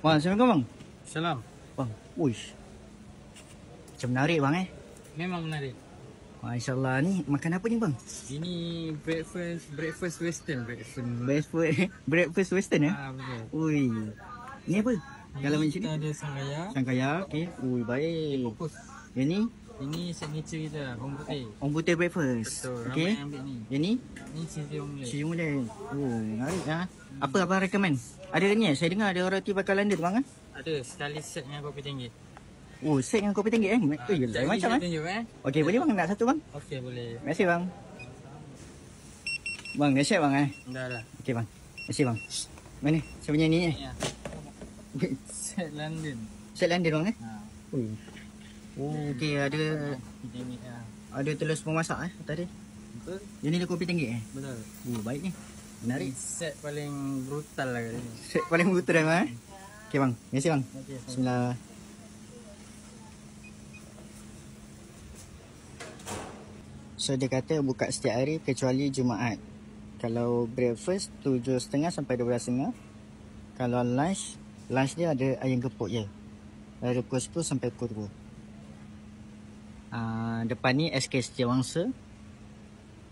Bang, Assalamualaikum bang. Salam. Bang, uish. Macam menarik bang Memang menarik. Masya Allah, ni makan apa ni bang? Ini breakfast western. Breakfast western Betul. Ui. Ni apa? Kalau macam Kita ni? ada sangkaya. Sangkaya, okey. Ui, baik. Fokus. Yang ni? Ini signature kita, orang putih. Orang putih breakfast. Betul. Okey. Ramai ambil ni. Yang ni? Ini cheesy omelette. Cili omelette. Oh, menarik Apa abang recommend? Ada ni saya dengar ada roti bakar London bang Ada sekali set dengan kopi tinggi. Oh, set dengan kopi tinggi lain macam tunjuk Okey, boleh bang nak satu bang? Okey, boleh. Terima kasih bang. Bang, dah siap bang Dah lah. Okey bang. Terima kasih bang. Mana? Saya punya ni Ya. Set London. Set London bang Ha. Ui. Oh, okey ada Kopi tinggi lah. ada telur sepuluh masak tadi. Betul? Yang ni dia kopi tinggi Betul. Oh, baik ni. Menarik. Set paling brutal lah kali ni. Set paling brutal bang Okey bang. Terima kasih bang. Okey. Bismillah. So dia kata buka setiap hari kecuali Jumaat. Kalau breakfast 7.30 sampai 12.30. Kalau lunch dia ada ayam gepuk je. Dari pukul 10 sampai pukul 2. Depan ni SK Setiawangsa.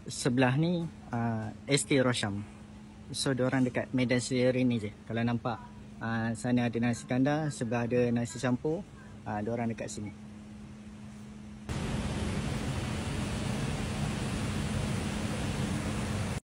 Sebelah ni ST Rosham. So diorang dekat Medan Seleri ni je. Kalau nampak sana ada nasi kandar, sebelah ada nasi campur. Diorang dekat sini.